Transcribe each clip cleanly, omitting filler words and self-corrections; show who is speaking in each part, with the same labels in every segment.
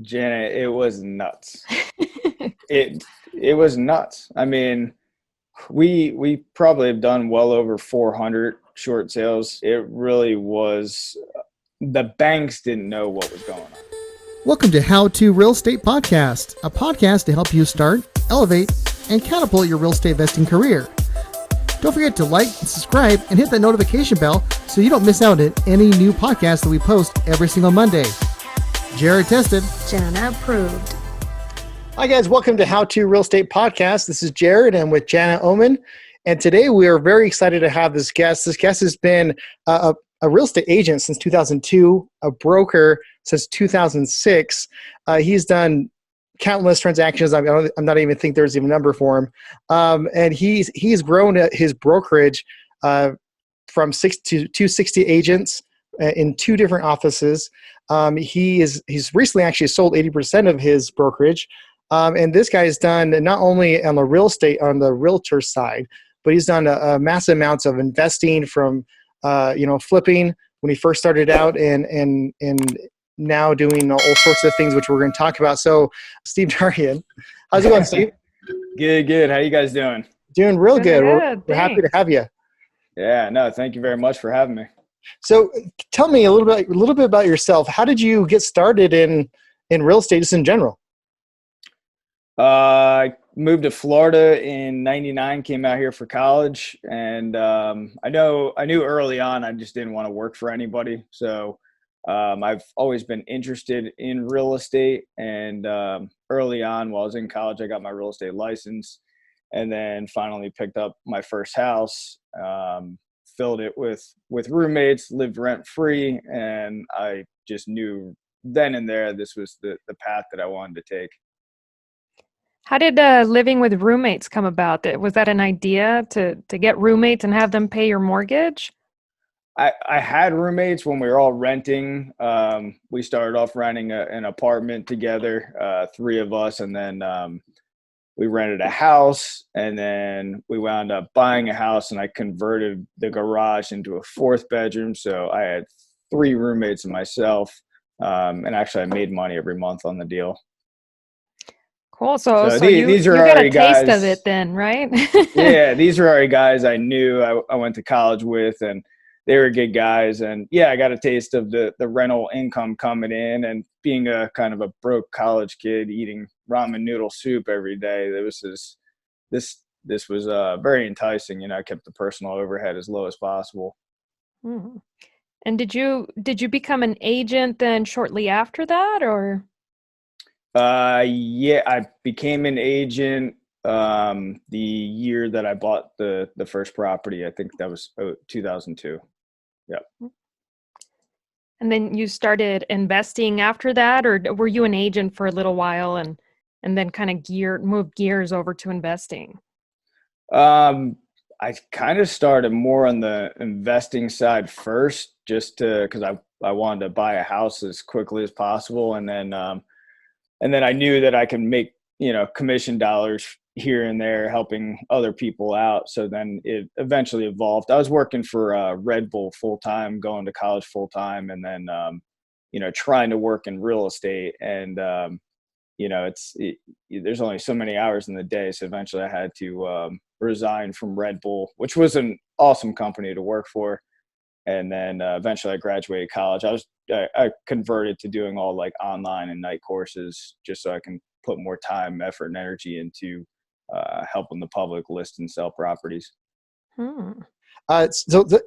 Speaker 1: Janet, it was nuts. It it was nuts. I mean, we probably have done well over 400 short sales. It really was. The banks didn't know what was going on.
Speaker 2: Welcome to How to Real Estate Podcast, a podcast to help you start, elevate, and catapult your real estate investing career. Don't forget to like and subscribe and hit that notification bell so you don't miss out on any new podcasts that we post every single Monday. Jared tested.
Speaker 3: Jana approved.
Speaker 2: Hi guys, welcome to How to Real Estate Podcast. This is Jared and with Jana Oman. And today we are very excited to have this guest. This guest has been a real estate agent since 2002, a broker since 2006. He's done countless transactions. I'm not even think there's even a number for him. And he's grown his brokerage from 6 to 260 agents in 2 different offices. He's recently actually sold 80% of his brokerage. And this guy has done not only on the real estate, on the realtor side, but he's done a massive amounts of investing from flipping when he first started out and now doing all sorts of things, which we're going to talk about. So Steve Daria, how's it going, Steve?
Speaker 1: Good. How you guys doing?
Speaker 2: Doing real good. We're happy to have you.
Speaker 1: Yeah, no, thank you very much for having me.
Speaker 2: So tell me a little bit about yourself. How did you get started in real estate just in general?
Speaker 1: I moved to Florida in '99, came out here for college, and I knew early on I just didn't want to work for anybody. So I've always been interested in real estate, and early on while I was in college, I got my real estate license, and then finally picked up my first house, filled it with roommates, lived rent free, and I just knew then and there this was the path that I wanted to take.
Speaker 3: How did living with roommates come about? Was that an idea to get roommates and have them pay your mortgage?
Speaker 1: I had roommates when we were all renting. We started off renting an apartment together, 3 of us, and then we rented a house, and then we wound up buying a house, and I converted the garage into a 4th bedroom. So I had 3 roommates and myself, and actually I made money every month on the deal.
Speaker 3: Cool. So
Speaker 1: these are
Speaker 3: you got a
Speaker 1: guys,
Speaker 3: taste of it then, right?
Speaker 1: Yeah, these are already guys I knew I went to college with, and they were good guys. And yeah, I got a taste of the rental income coming in, and being a kind of a broke college kid eating ramen noodle soup every day. This was very enticing. I kept the personal overhead as low as possible.
Speaker 3: Hmm. And did you become an agent then shortly after that, or?
Speaker 1: Yeah, I became an agent the year that I bought the first property. I think that was 2002. Yep.
Speaker 3: And then you started investing after that, or were you an agent for a little while and then kind of moved gears over to investing?
Speaker 1: I kind of started more on the investing side first, just because I wanted to buy a house as quickly as possible, and then I knew that I could make, commission dollars here and there helping other people out. So then it eventually evolved. I was working for Red Bull full time, going to college full time, and then, trying to work in real estate. And, there's only so many hours in the day. So eventually I had to resign from Red Bull, which was an awesome company to work for. And then eventually I graduated college. I converted to doing all like online and night courses just so I can put more time, effort, and energy into helping the public list and sell properties.
Speaker 2: So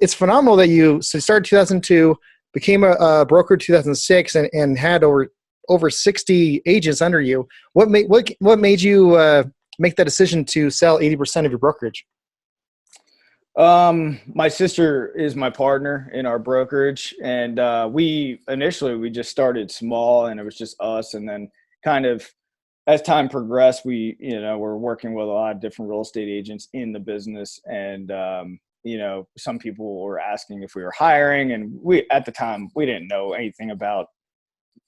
Speaker 2: it's phenomenal that you started 2002, became a broker 2006, and had over 60 agents under you. What made you make that decision to sell 80% of your brokerage?
Speaker 1: My sister is my partner in our brokerage, and we just started small, and it was just us. And then kind of as time progressed, we're working with a lot of different real estate agents in the business. And, some people were asking if we were hiring, and at the time we didn't know anything about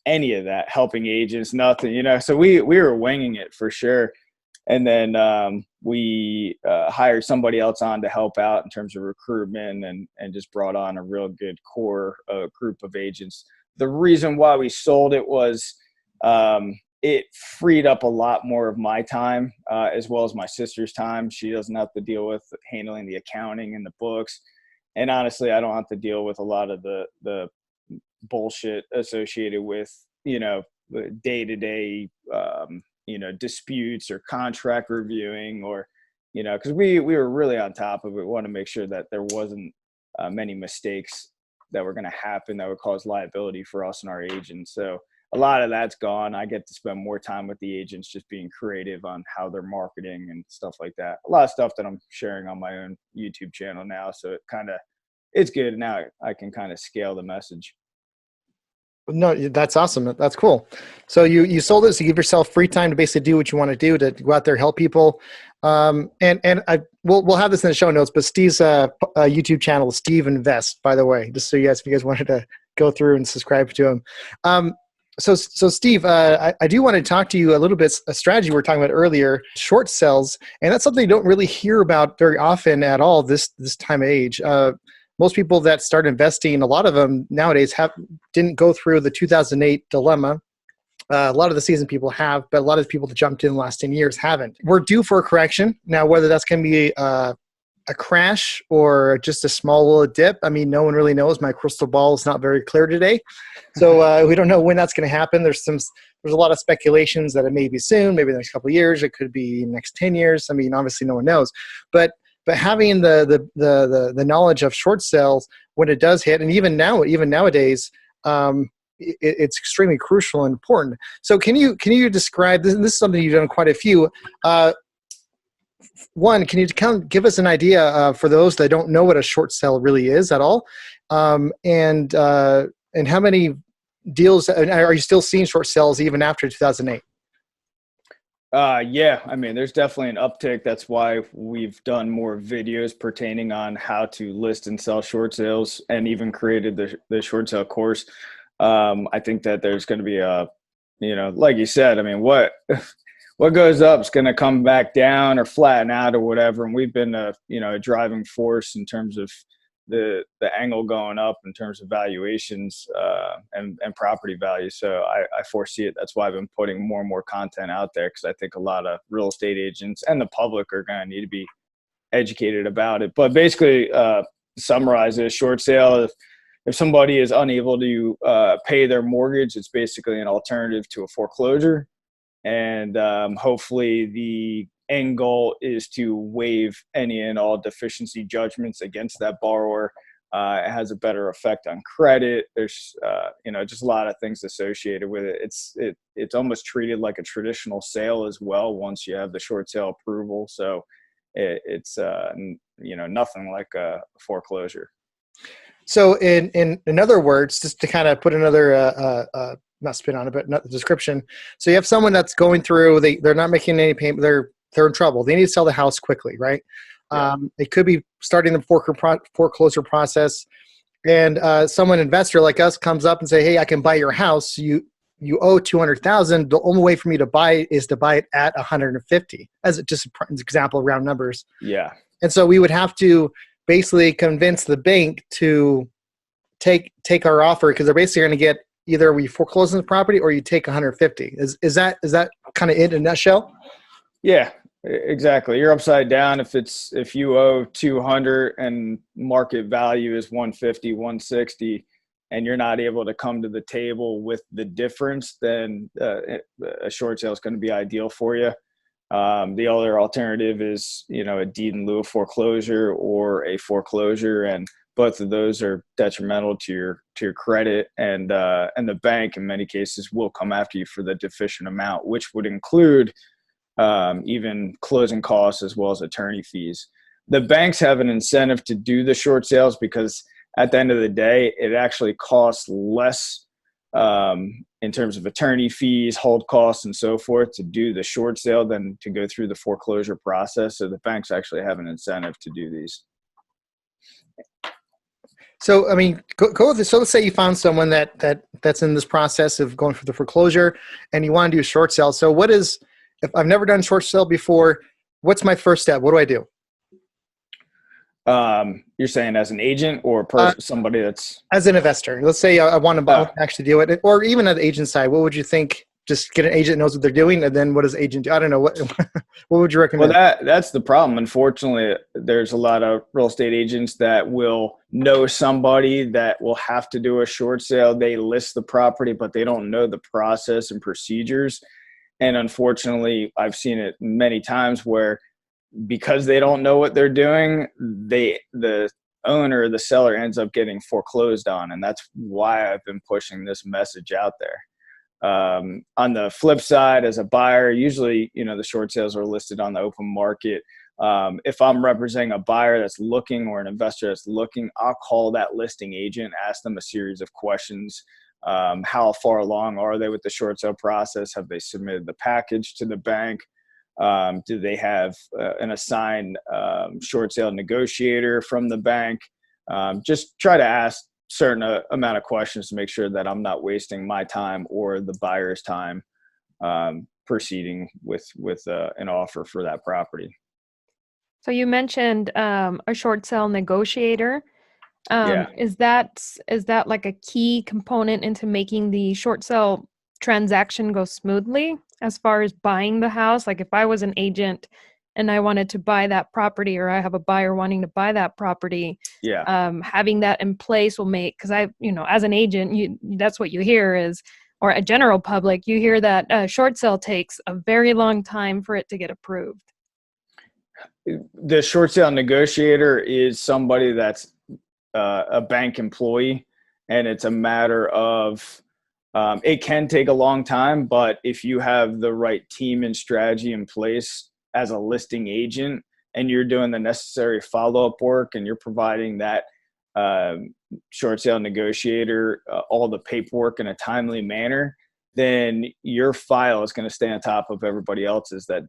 Speaker 1: any of that, helping agents, nothing, so we were winging it for sure. And then we hired somebody else on to help out in terms of recruitment, and just brought on a real good core group of agents. The reason why we sold it was it freed up a lot more of my time, as well as my sister's time. She doesn't have to deal with handling the accounting and the books. And honestly, I don't have to deal with a lot of the bullshit associated with, the day-to-day, disputes or contract reviewing, or, because we were really on top of it. We want to make sure that there wasn't many mistakes that were going to happen that would cause liability for us and our agents. So a lot of that's gone. I get to spend more time with the agents, just being creative on how they're marketing and stuff like that. A lot of stuff that I'm sharing on my own YouTube channel now. So it's good. Now I can kind of scale the message.
Speaker 2: No, that's awesome. That's cool. So you sold it, so you give yourself free time to basically do what you want to do, to go out there, help people. We'll have this in the show notes, but Steve's YouTube channel is Steve Invest, by the way, just so if you guys wanted to go through and subscribe to him. So Steve, I do want to talk to you a little bit, a strategy we were talking about earlier, short sales, and that's something you don't really hear about very often at all this time of age. Most people that start investing, a lot of them nowadays didn't go through the 2008 dilemma. A lot of the seasoned people have, but a lot of the people that jumped in the last 10 years haven't. We're due for a correction. Now, whether that's going to be a crash or just a small little dip, I mean, no one really knows. My crystal ball is not very clear today. So we don't know when that's going to happen. There's a lot of speculations that it may be soon, maybe the next couple of years. It could be next 10 years. I mean, obviously no one knows. But having the knowledge of short sales when it does hit, and even nowadays, it's extremely crucial and important. So can you describe this? This is something you've done quite a few. One, can you kind of give us an idea for those that don't know what a short sale really is at all, and how many deals are you still seeing short sales even after 2008?
Speaker 1: Yeah, I mean, there's definitely an uptick. That's why we've done more videos pertaining on how to list and sell short sales, and even created the short sale course. I think that there's going to be like you said, I mean, what goes up is going to come back down or flatten out or whatever. And we've been a driving force in terms of the angle going up in terms of valuations and property value. So I foresee it. That's why I've been putting more and more content out there, because I think a lot of real estate agents and the public are going to need to be educated about it. But basically, summarize it, a short sale, if somebody is unable to pay their mortgage, it's basically an alternative to a foreclosure. And hopefully the end goal is to waive any and all deficiency judgments against that borrower. It has a better effect on credit. There's just a lot of things associated with it. It's almost treated like a traditional sale as well once you have the short sale approval. So it's nothing like a foreclosure.
Speaker 2: So in other words, just to kind of put another not spin on it, but not the description. So you have someone that's going through, they're not making any payment, they're in trouble. They need to sell the house quickly, right? Yeah. It could be starting the foreclosure process, and someone investor like us comes up and say, "Hey, I can buy your house. You owe $200,000. The only way for me to buy it is to buy it at $150,000." As just an example, round numbers.
Speaker 1: Yeah. And
Speaker 2: so we would have to basically convince the bank to take our offer, because they're basically going to get either we foreclose on the property or you take $150,000. Is that kind of it in a nutshell?
Speaker 1: Yeah, exactly. You're upside down. If you owe 200 and market value is 150, 160, and you're not able to come to the table with the difference, then a short sale is going to be ideal for you. The other alternative is, a deed in lieu of foreclosure or a foreclosure, and both of those are detrimental to your credit, and the bank in many cases will come after you for the deficient amount, which would include even closing costs as well as attorney fees. The banks have an incentive to do the short sales because at the end of the day, it actually costs less in terms of attorney fees, hold costs, and so forth to do the short sale than to go through the foreclosure process. So the banks actually have an incentive to do these.
Speaker 2: So, I mean, go with this. So let's say you found someone that's in this process of going for the foreclosure and you want to do a short sale. So if I've never done short sale before, what's my first step? What do I do?
Speaker 1: You're saying as an agent or somebody that's...
Speaker 2: As an investor. Let's say I want to actually do it, or even at the agent side, what would you think just get an agent that knows what they're doing, and then what does the agent do? I don't know. What what would you
Speaker 1: Well,
Speaker 2: recommend?
Speaker 1: that's the problem. Unfortunately, there's a lot of real estate agents that will know somebody that will have to do a short sale. They list the property, but they don't know the process and procedures. And unfortunately, I've seen it many times where because they don't know what they're doing, the owner, the seller ends up getting foreclosed on. And that's why I've been pushing this message out there. On the flip side, as a buyer, usually, the short sales are listed on the open market. If I'm representing a buyer that's looking or an investor that's looking, I'll call that listing agent, ask them a series of questions. How far along are they with the short sale process? Have they submitted the package to the bank? Do they have an assigned short sale negotiator from the bank? Just try to ask certain amount of questions to make sure that I'm not wasting my time or the buyer's time proceeding with an offer for that property.
Speaker 3: So you mentioned a short sale negotiator.
Speaker 1: Yeah.
Speaker 3: Is that like a key component into making the short sale transaction go smoothly as far as buying the house? Like if I was an agent and I wanted to buy that property, or I have a buyer wanting to buy that property,
Speaker 1: Yeah.
Speaker 3: having that in place will make, because as an agent, that's what you hear is, or a general public, you hear that short sale takes a very long time for it to get approved.
Speaker 1: The short sale negotiator is somebody that's a bank employee, and it's a matter of it can take a long time, but if you have the right team and strategy in place as a listing agent and you're doing the necessary follow-up work and you're providing that short sale negotiator all the paperwork in a timely manner, then your file is going to stay on top of everybody else's that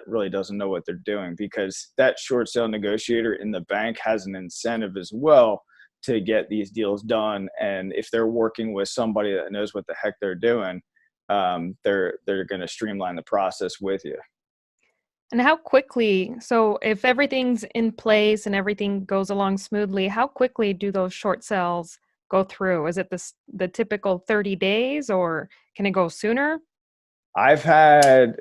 Speaker 1: really doesn't know what they're doing, because that short sale negotiator in the bank has an incentive as well to get these deals done. And if they're working with somebody that knows what the heck they're doing, they're going to streamline the process with you.
Speaker 3: And how quickly, so if everything's in place and everything goes along smoothly, how quickly do those short sales go through? Is it the typical 30 days, or can it go sooner?
Speaker 1: I've had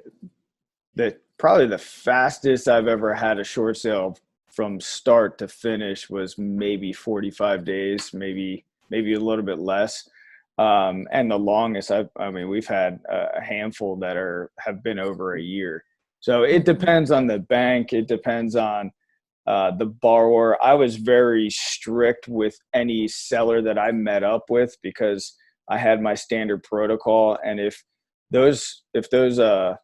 Speaker 1: probably the fastest I've ever had a short sale from start to finish was maybe 45 days, maybe a little bit less. And the longest we've had a handful that have been over a year. So it depends on the bank. It depends on the borrower. I was very strict with any seller that I met up with because I had my standard protocol. And if those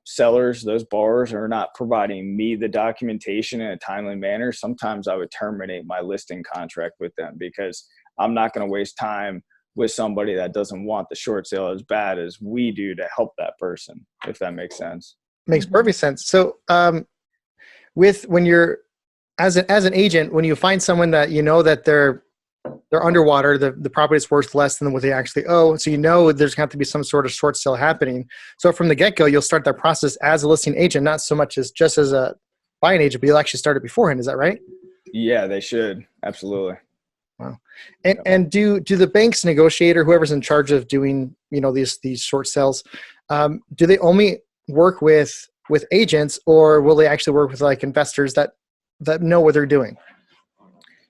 Speaker 1: sellers, those borrowers are not providing me the documentation in a timely manner, sometimes I would terminate my listing contract with them, because I'm not going to waste time with somebody that doesn't want the short sale as bad as we do to help that person, if that makes sense.
Speaker 2: Makes perfect sense. So, when you're as an agent, when you find someone that you know that they're underwater, the property is worth less than what they actually owe, so there's going to have to be some sort of short sale happening. So from the get go, you'll start that process as a listing agent, not so much as just as a buying agent, but you'll actually start it beforehand. Is that right?
Speaker 1: Yeah, they should. Absolutely.
Speaker 2: Wow. And do the bank's negotiator, whoever's in charge of doing these short sales, do they only work with agents, or will they actually work with like investors that know what they're doing?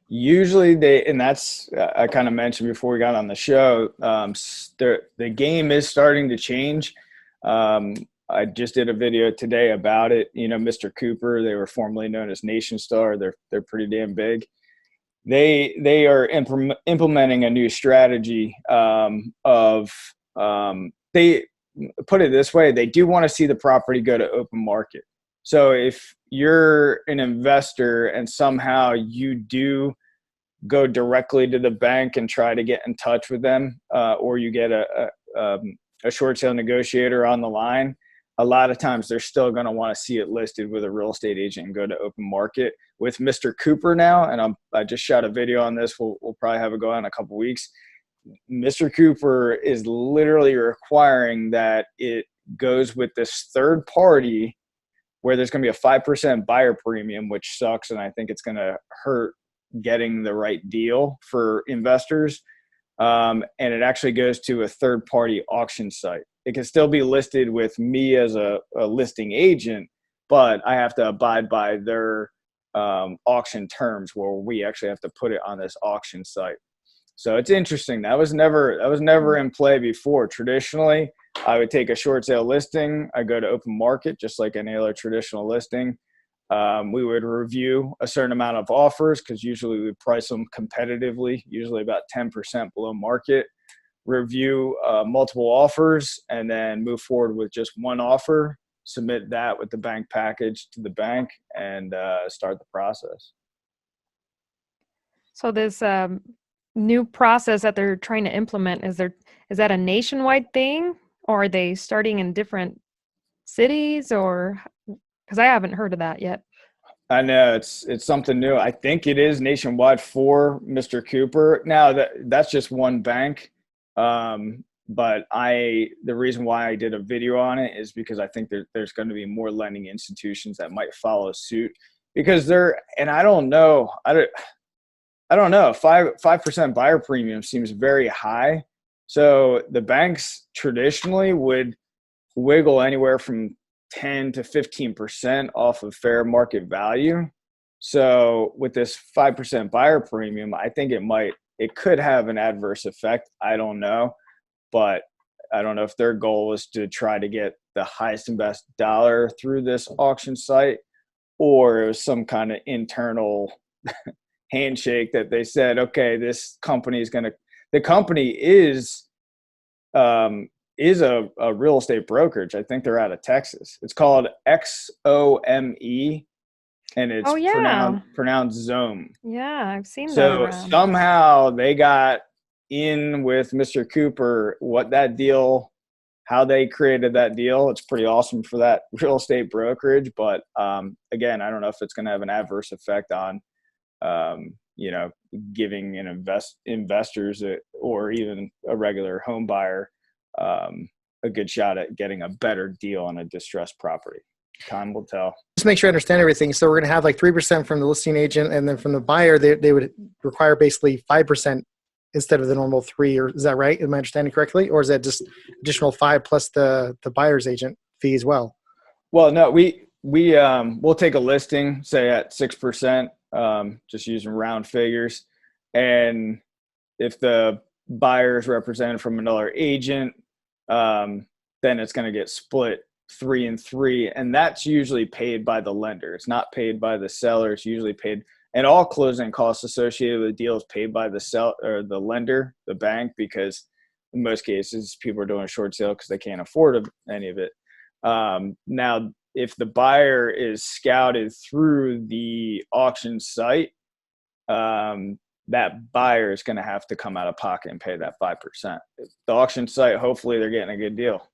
Speaker 1: Usually and that's I kind of mentioned before we got on the show, the game is starting to change. I just did a video today about it. Mr. Cooper, they were formerly known as Nation Star. They're pretty damn big. They are implementing a new strategy they put it this way, they do want to see the property go to open market. So if you're an investor and somehow you do go directly to the bank and try to get in touch with them, or you get a short sale negotiator on the line, a lot of times they're still going to want to see it listed with a real estate agent and go to open market. With Mr. Cooper now, and I just shot a video on this, we'll probably have it go out in a couple weeks. Mr. Cooper is literally requiring that it goes with this third party where there's going to be a 5% buyer premium, which sucks. And I think it's going to hurt getting the right deal for investors. And it actually goes to a third party auction site. it can still be listed with me as a listing agent, but I have to abide by their auction terms where we actually have to put it on this auction site. So it's interesting. That was never in play before. Traditionally, I would take a short sale listing. I go to open market just like any other traditional listing. We would review a certain amount of offers because usually we price them competitively, usually about 10% below market. Review multiple offers and then move forward with just one offer. Submit that with the bank package to the bank and start the process.
Speaker 3: So this new process that they're trying to implement, is that a nationwide thing, or are they starting in different cities, or because I haven't heard of that yet?
Speaker 1: I know it's something new. I think it is nationwide for Mr. Cooper. Now that's just one bank. But the reason why I did a video on it is because I think there's going to be more lending institutions that might follow suit because and I don't know, I don't know, 5% buyer premium seems very high. So the banks traditionally would wiggle anywhere from 10 to 15% off of fair market value. So with this 5% buyer premium, I think it could have an adverse effect. I don't know. But I don't know if their goal is to try to get the highest and best dollar through this auction site, or it was some kind of internal handshake that they said, okay, this company is the company is a real estate brokerage. I think they're out of Texas. It's called XOME, and it's pronounced Zome.
Speaker 3: Yeah, I've seen that
Speaker 1: So
Speaker 3: around.
Speaker 1: somehow they got in with Mr. Cooper, how they created that deal. It's pretty awesome for that real estate brokerage. But again, I don't know if it's going to have an adverse effect on, giving investors or even a regular home buyer a good shot at getting a better deal on a distressed property. Time will tell.
Speaker 2: Just make sure I understand everything. So we're going to have like 3% from the listing agent, and then from the buyer, they would require basically 5% instead of the normal 3%. Or is that right? Am I understanding correctly? Or is that just additional 5% plus the buyer's agent fee as well?
Speaker 1: Well, no, we'll take a listing, say at 6%, just using round figures. And if the buyer is represented from another agent, then it's going to get split 3 and 3. And that's usually paid by the lender. It's not paid by the seller. It's usually paid. And all closing costs associated with the deal is paid by the seller or the lender, the bank, because in most cases people are doing a short sale because they can't afford any of it. Now, if the buyer is scouted through the auction site, that buyer is going to have to come out of pocket and pay that 5%. The auction site, hopefully, they're getting a good deal.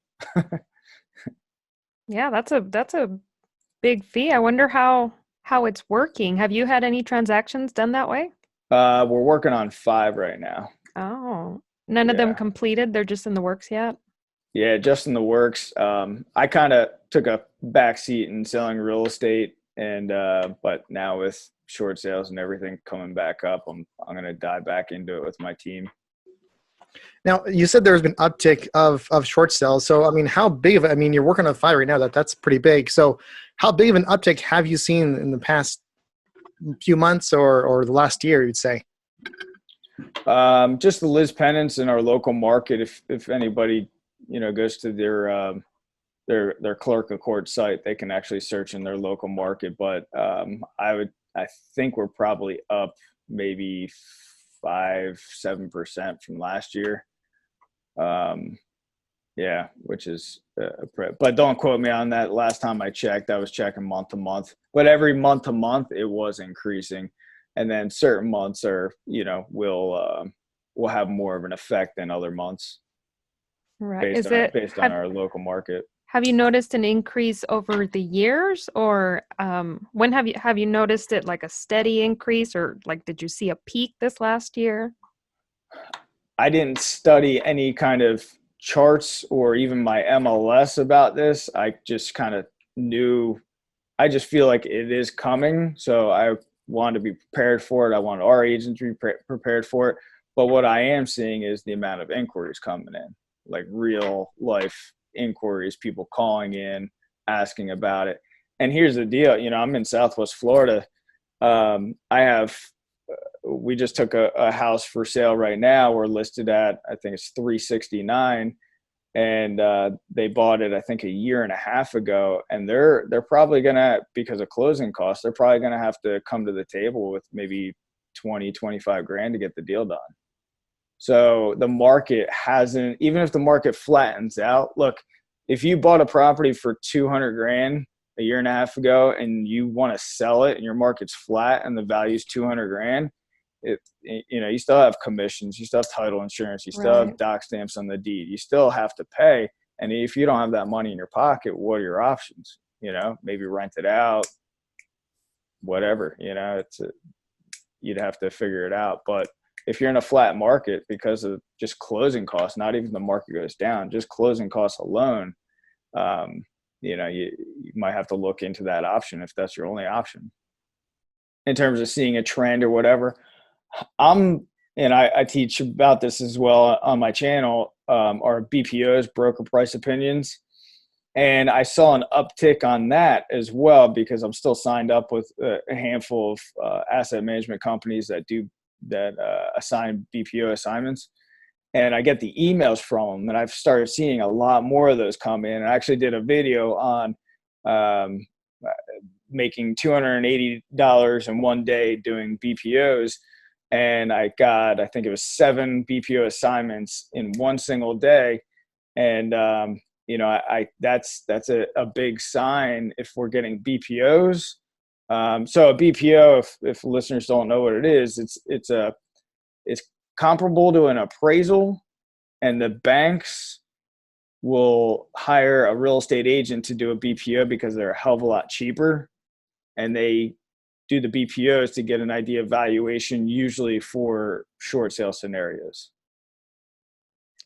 Speaker 3: Yeah, that's a big fee. I wonder how it's working. Have you had any transactions done that way?
Speaker 1: We're working on 5 right now.
Speaker 3: Oh, none of them completed? They're just in the works yet?
Speaker 1: Yeah, just in the works. I kind of took a back seat in selling real estate, and but now with short sales and everything coming back up, I'm going to dive back into it with my team.
Speaker 2: Now, you said there's been uptick of short sales. So, I mean, how big of it? I mean, you're working on 5 right now. That's pretty big. So, how big of an uptick have you seen in the past few months or the last year, you'd say?
Speaker 1: Just the Liz pennants in our local market. If anybody goes to their clerk of court site, they can actually search in their local market. But I think we're probably up maybe 5-7% from last year. Yeah, which is but don't quote me on that. Last time I checked, I was checking month to month, but every month to month it was increasing. And then certain months are, will have more of an effect than other months.
Speaker 3: Right.
Speaker 1: Based on our local market.
Speaker 3: Have you noticed an increase over the years, or when have you noticed it, like a steady increase, or like did you see a peak this last year?
Speaker 1: I didn't study any kind of charts or even my MLS about this. I just kind of knew. I just feel like it is coming, so I wanted to be prepared for it. I wanted our agents to be prepared for it. But what I am seeing is the amount of inquiries coming in, like real life inquiries, people calling in, asking about it. And here's the deal, I'm in Southwest Florida. We just took a house for sale right now. We're listed at, I think it's 369, and they bought it, I think, a year and a half ago. And they're probably gonna, because of closing costs, they're probably gonna have to come to the table with maybe 25 grand to get the deal done. So the market hasn't, even if the market flattens out, look, if you bought a property for 200 grand a year and a half ago and you want to sell it and your market's flat and the value's 200 grand, you still have commissions, you still have title insurance, you still have doc stamps on the deed, you still have to pay. And if you don't have that money in your pocket, what are your options? Maybe rent it out, whatever, you'd have to figure it out. But if you're in a flat market, because of just closing costs, not even the market goes down, just closing costs alone, you might have to look into that option if that's your only option. In terms of seeing a trend or whatever, I teach about this as well on my channel, are BPOs, broker price opinions. And I saw an uptick on that as well, because I'm still signed up with a handful of asset management companies that assign BPO assignments. And I get the emails from them, and I've started seeing a lot more of those come in. I actually did a video on making $280 in one day doing BPOs. And I think it was 7 BPO assignments in one single day. And, that's a big sign if we're getting BPOs. So a BPO, if listeners don't know what it is, it's comparable to an appraisal, and the banks will hire a real estate agent to do a BPO because they're a hell of a lot cheaper. And they do the BPOs to get an idea of valuation, usually for short sale scenarios.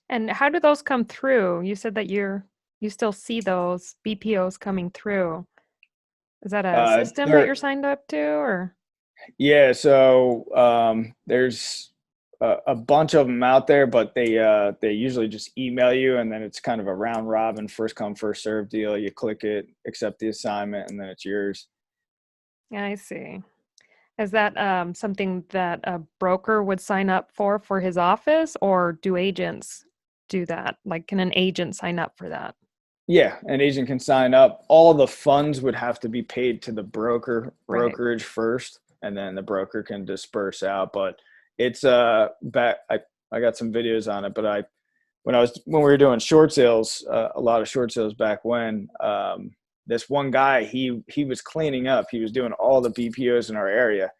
Speaker 3: And how do those come through? You said that you still see those BPOs coming through. Is that a system that you're signed up to, or?
Speaker 1: Yeah, so there's a bunch of them out there, but they usually just email you, and then it's kind of a round robin, first come first serve deal. You click it, accept the assignment, and then it's yours.
Speaker 3: Yeah, I see. Is that something that a broker would sign up for his office, or do agents do that? Like, can an agent sign up for that?
Speaker 1: Yeah, an agent can sign up. All the funds would have to be paid to the brokerage first, and then the broker can disperse out. But it's back. I got some videos on it, but when we were doing short sales, a lot of short sales back when, this one guy, he was cleaning up. He was doing all the BPOs in our area,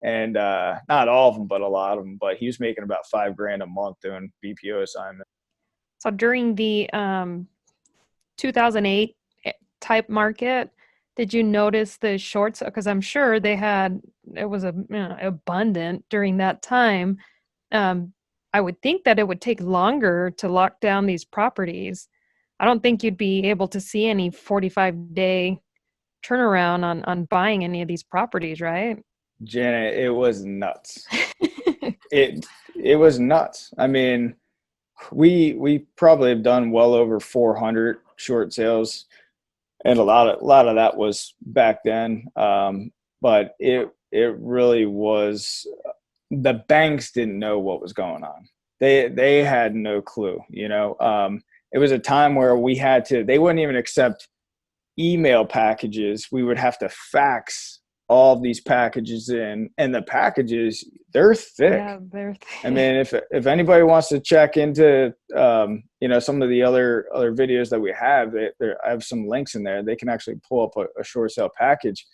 Speaker 1: and not all of them, but a lot of them. But he was making about $5 grand a month doing BPO assignments.
Speaker 3: So during the 2008 type market, did you notice the shorts? Because I'm sure it was abundant during that time. I would think that it would take longer to lock down these properties. I don't think you'd be able to see any 45-day turnaround on buying any of these properties, right?
Speaker 1: Janet, it was nuts. It was nuts. I mean, we probably have done well over 400 short sales, and a lot of that was back then. But it really was, the banks didn't know what was going on. They had no clue. It was a time where they wouldn't even accept email packages. We would have to fax all of these packages in, and the packages, they're thick.
Speaker 3: Yeah, they're thick.
Speaker 1: I mean, if anybody wants to check into some of the other videos that we have, I have some links in there. They can actually pull up a short sale package.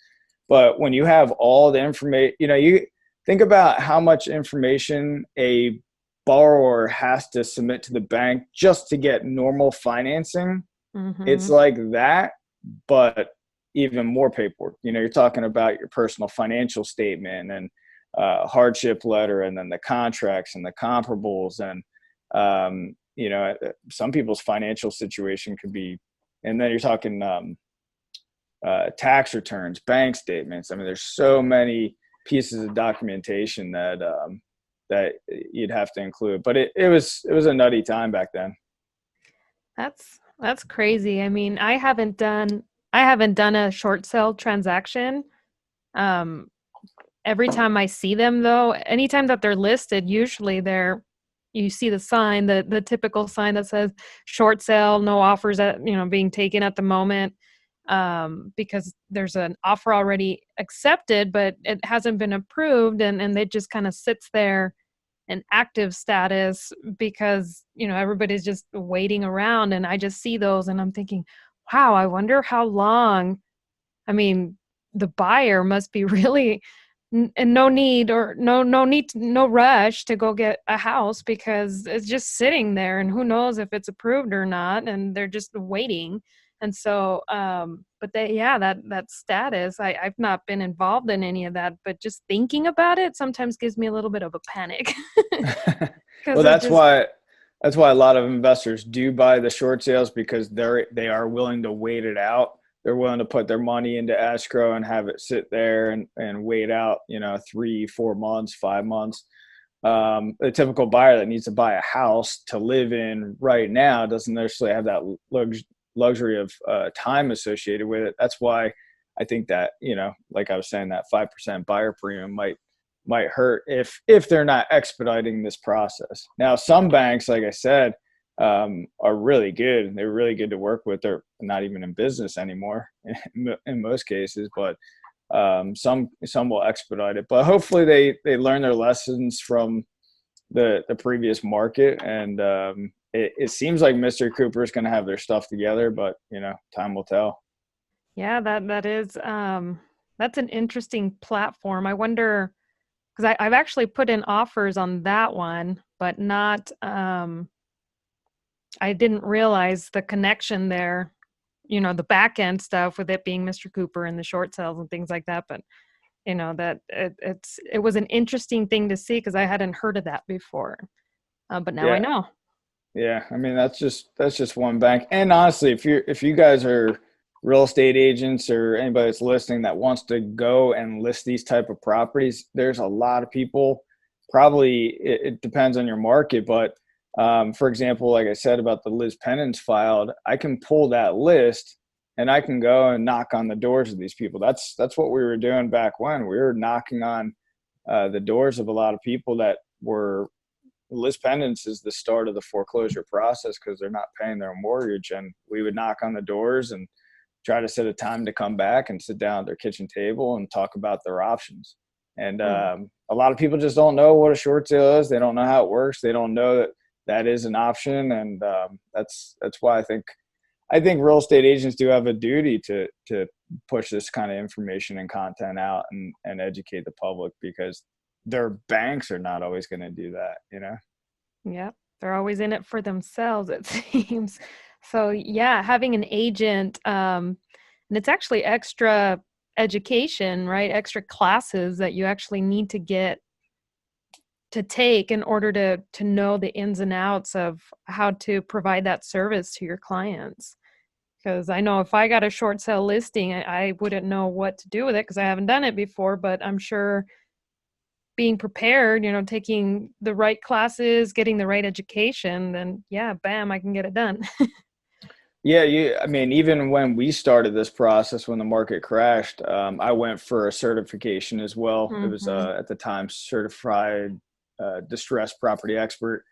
Speaker 1: But when you have all the information, you think about how much information a borrower has to submit to the bank just to get normal financing. Mm-hmm. It's like that, but even more paperwork. You're talking about your personal financial statement and hardship letter, and then the contracts and the comparables, and some people's financial situation could be, and then you're talking tax returns, bank statements. I mean, there's so many pieces of documentation that you'd have to include. But it was a nutty time back then.
Speaker 3: That's crazy. I mean, I haven't done a short sale transaction. Um, every time I see them though, anytime that they're listed, usually you see the sign, the typical sign that says short sale, no offers being taken at the moment. Because there's an offer already accepted, but it hasn't been approved, and it just kind of sits there in active status because everybody's just waiting around, and I just see those and I'm thinking, wow, I wonder how long. I mean, the buyer must be really and no need or no rush to go get a house because it's just sitting there and who knows if it's approved or not, and they're just waiting. And so but that status, I've not been involved in any of that, but just thinking about it sometimes gives me a little bit of a panic
Speaker 1: Well,
Speaker 3: because it just
Speaker 1: that's why a lot of investors do buy the short sales, because they are willing to wait it out. They're willing to put their money into escrow and have it sit there and wait out, 3, 4 months, 5 months. The typical buyer that needs to buy a house to live in right now doesn't necessarily have that luxury of time associated with it. That's why I think that, like I was saying, that 5% buyer premium might hurt if they're not expediting this process. Now, some banks, like I said, are really good. They're really good to work with. They're not even in business anymore in most cases, but some will expedite it. But hopefully they learn their lessons from the previous market, and it seems like Mr. Cooper is going to have their stuff together, but time will tell.
Speaker 3: yeah, that is that's an interesting platform. I wonder because I've actually put in offers on that one, but not I didn't realize the connection there, the back end stuff with it being Mr. Cooper and the short sales and things like that. But that it was an interesting thing to see because I hadn't heard of that before. But now I
Speaker 1: Yeah,
Speaker 3: know.
Speaker 1: yeah. I mean, that's just one bank. And honestly, if you guys are real estate agents or anybody that's listening that wants to go and list these type of properties, there's a lot of people. Probably it depends on your market, but for example, like I said about the Liz Pennants filed, I can pull that list and I can go and knock on the doors of these people. That's what we were doing back when. We were knocking on the doors of a lot of people that were. Liz Pendants is the start of the foreclosure process because they're not paying their mortgage, and we would knock on the doors and try to set a time to come back and sit down at their kitchen table and talk about their options. And
Speaker 3: Mm.
Speaker 1: a lot of people just don't know what a short sale is. They don't know how it works. They don't know that that is an option, and that's why I think real estate agents do have a duty to push this kind of information and content out and educate the public, because their banks are not always going to do that.
Speaker 3: Yeah, they're always in it for themselves, it seems. So yeah, having an agent, and it's actually extra education, right? Extra classes that you actually need to get to take in order to know the ins and outs of how to provide that service to your clients. Because I know if I got a short sale listing, I wouldn't know what to do with it because I haven't done it before, but I'm sure being prepared, taking the right classes, getting the right education, then yeah, bam, I can get it done.
Speaker 1: Yeah, I mean, even when we started this process, when the market crashed, I went for a certification as well. It was
Speaker 3: Hmm.
Speaker 1: at the time certified distressed property expert,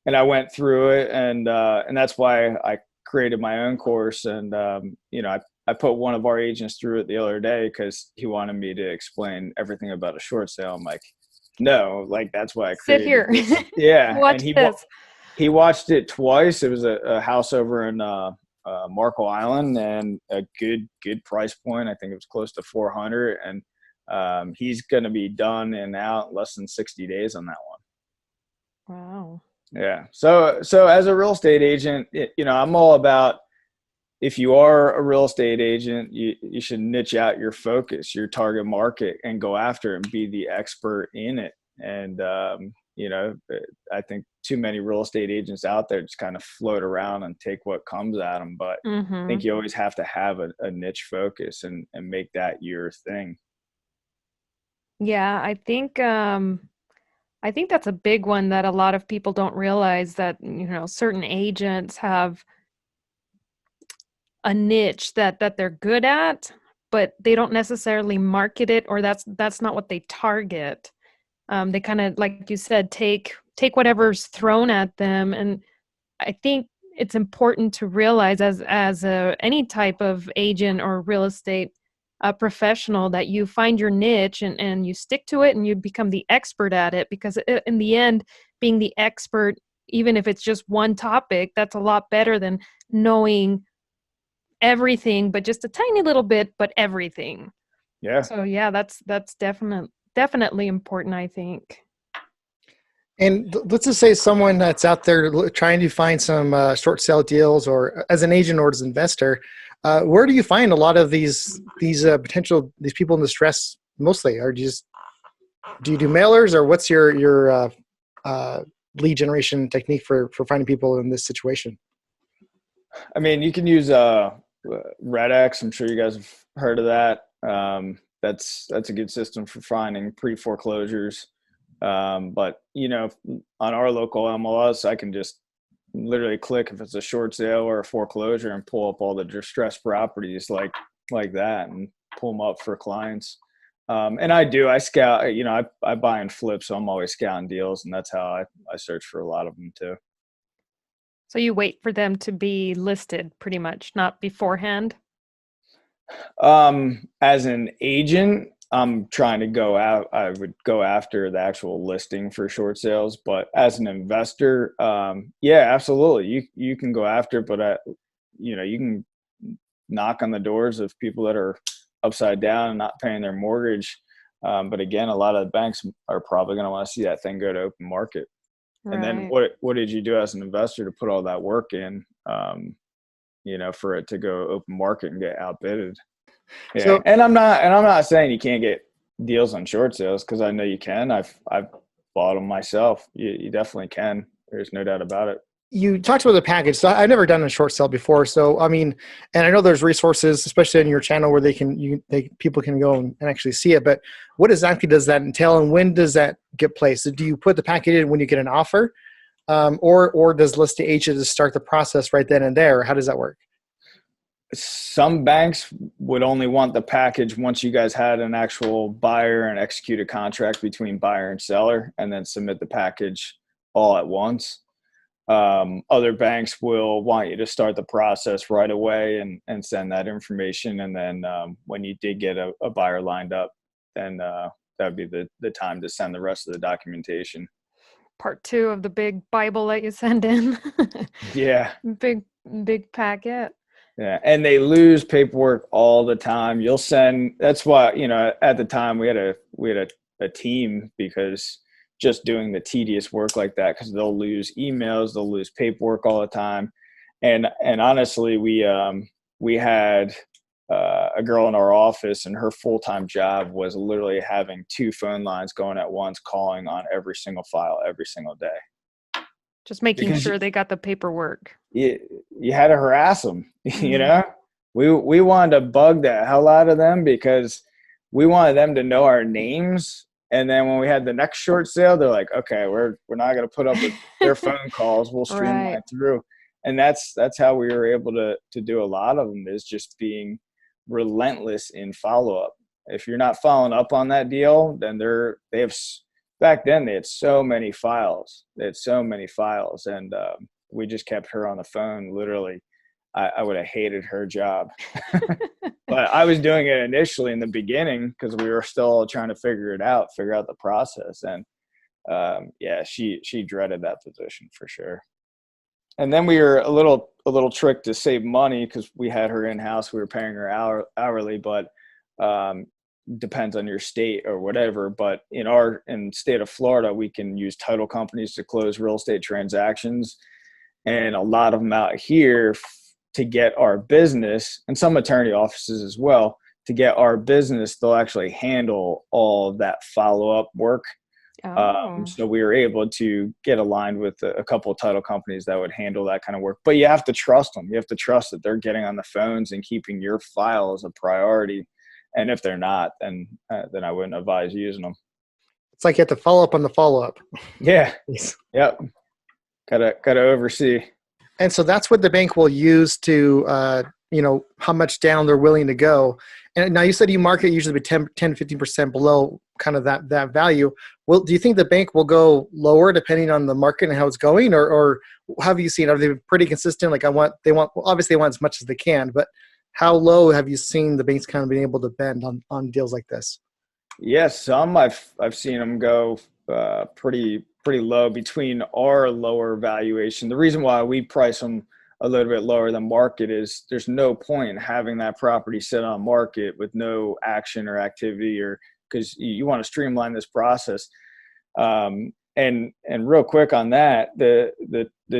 Speaker 1: and I went through it, and that's why I created my own course. And I put one of our agents through it the other day because he wanted me to explain everything about a short sale. I'm like, no, like that's why I
Speaker 3: Sit
Speaker 1: created
Speaker 3: here.
Speaker 1: this. Yeah,
Speaker 3: Watch
Speaker 1: and
Speaker 3: this.
Speaker 1: he watched it twice. It was a house over in Marco Island, and a good price point. I think it was close to 400, and he's going to be done and out less than 60 days on that one.
Speaker 3: Wow.
Speaker 1: Yeah. So as a real estate agent, I'm all about, if you are a real estate agent, you should niche out your focus, your target market, and go after it and be the expert in it. And, I think too many real estate agents out there just kind of float around and take what comes at them. But I
Speaker 3: Hmm.
Speaker 1: think you always have to have a niche focus and make that your thing.
Speaker 3: Yeah, I think that's a big one that a lot of people don't realize that, certain agents have a niche that they're good at, but they don't necessarily market it, or that's not what they target. They kind of, like you said, take whatever's thrown at them. And I think it's important to realize, as any type of agent or real estate professional, that you find your niche, and you stick to it, and you become the expert at it, because in the end, being the expert, even if it's just one topic, that's a lot better than knowing everything, but just a tiny little bit, but everything.
Speaker 1: Yeah.
Speaker 3: So yeah, that's definitely important, I think.
Speaker 2: And let's just say someone that's out there trying to find some short sale deals, or as an agent or as an investor, where do you find a lot of these people in distress mostly? Or do you do mailers, or what's your lead generation technique for finding people in this situation?
Speaker 1: I mean, you can use RedX. I'm sure you guys have heard of that. That's a good system for finding pre-foreclosures. But on our local MLS, I can just literally click if it's a short sale or a foreclosure and pull up all the distressed properties like that and pull them up for clients. And I scout, I buy and flip, so I'm always scouting deals, and that's how I search for a lot of them too.
Speaker 3: So you wait for them to be listed, pretty much, not beforehand?
Speaker 1: As an agent, I'm trying to go out. I would go after the actual listing for short sales, but as an investor, yeah, absolutely. You can go after, but you can knock on the doors of people that are upside down and not paying their mortgage. But again, a lot of the banks are probably going to want to see that thing go to open market. And then
Speaker 3: Right.
Speaker 1: what did you do as an investor to put all that work in, for it to go open market and get outbidded? Yeah,
Speaker 2: So
Speaker 1: and I'm not saying you can't get deals on short sales, because I know you can. I've bought them myself. You definitely can. There's no doubt about it.
Speaker 2: you talked about the package. So I've never done a short sale before. So I mean, and I know there's resources, especially on your channel, where people can go and actually see it. But what exactly does that entail, and when does that get placed? So do you put the package in when you get an offer, or does list the agent start the process right then and there? How does that work?
Speaker 1: Some banks would only want the package once you guys had an actual buyer and execute a contract between buyer and seller, and then submit the package all at once. Other banks will want you to start the process right away and send that information. And then when you did get a buyer lined up, then that would be the time to send the rest of the documentation.
Speaker 3: Part two of the big Bible that you send in.
Speaker 1: Yeah.
Speaker 3: Big, big packet.
Speaker 1: Yeah. And they lose paperwork all the time. That's why, at the time we had a team, because just doing the tedious work like that, because they'll lose emails, they'll lose paperwork all the time. And honestly, we had a girl in our office, and her full-time job was literally having two phone lines going at once, calling on every single file every single day.
Speaker 3: Just making
Speaker 1: Because
Speaker 3: sure they got the paperwork.
Speaker 1: you had to harass them.
Speaker 3: Mhm.
Speaker 1: We wanted to bug the hell out of them, because we wanted them to know our names. And then when we had the next short sale, they're like, okay, we're not going to put up with their phone calls. We'll
Speaker 3: Right.
Speaker 1: streamline through. And that's how we were able to do a lot of them, is just being relentless in follow up. If you're not following up on that deal, then they have back then they had so many files. And we just kept her on the phone. Literally, I would have hated her job. But I was doing it initially in the beginning, because we were still trying to figure out the process. And yeah, she dreaded that position for sure. And then we were a little tricked to save money, because we had her in house. We were paying her hourly, but depends on your state or whatever. But in the state of Florida, we can use title companies to close real estate transactions, and a lot of them out here, to get our business, and some attorney offices as well, to get our business, they'll actually handle all of that follow-up work.
Speaker 3: Oh.
Speaker 1: So we were able to get aligned with a couple of title companies that would handle that kind of work. But you have to trust them. You have to trust that they're getting on the phones and keeping your file as a priority. And if they're not, then I wouldn't advise using them.
Speaker 2: It's like you have to follow up on the follow up.
Speaker 1: Yeah. Yep. Gotta oversee.
Speaker 2: And so that's what the bank will use to how much down they're willing to go. And now you said you market usually 10 to 15% below kind of that value. Well, do you think the bank will go lower depending on the market and how it's going, or how have you seen? Are they pretty consistent? Like obviously they want as much as they can, but how low have you seen the banks kind of being able to bend on deals like this?
Speaker 1: Yes, some I've seen them go pretty low between our lower valuation. The reason why we price them a little bit lower than market is there's no point in having that property sit on market with no action or activity, or because you want to streamline this process. And real quick on that, the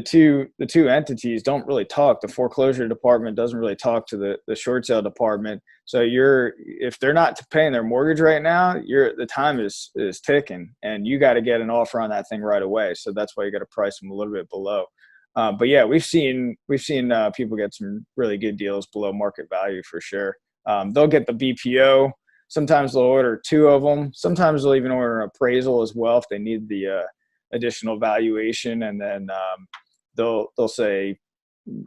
Speaker 1: two entities don't really talk. The foreclosure department doesn't really talk to the short sale department. So if they're not paying their mortgage right now, the time is ticking, and you got to get an offer on that thing right away. So that's why you got to price them a little bit below. But yeah, we've seen people get some really good deals below market value for sure. They'll get the BPO. Sometimes they'll order two of them. Sometimes they'll even order an appraisal as well if they need the additional valuation, and then they'll say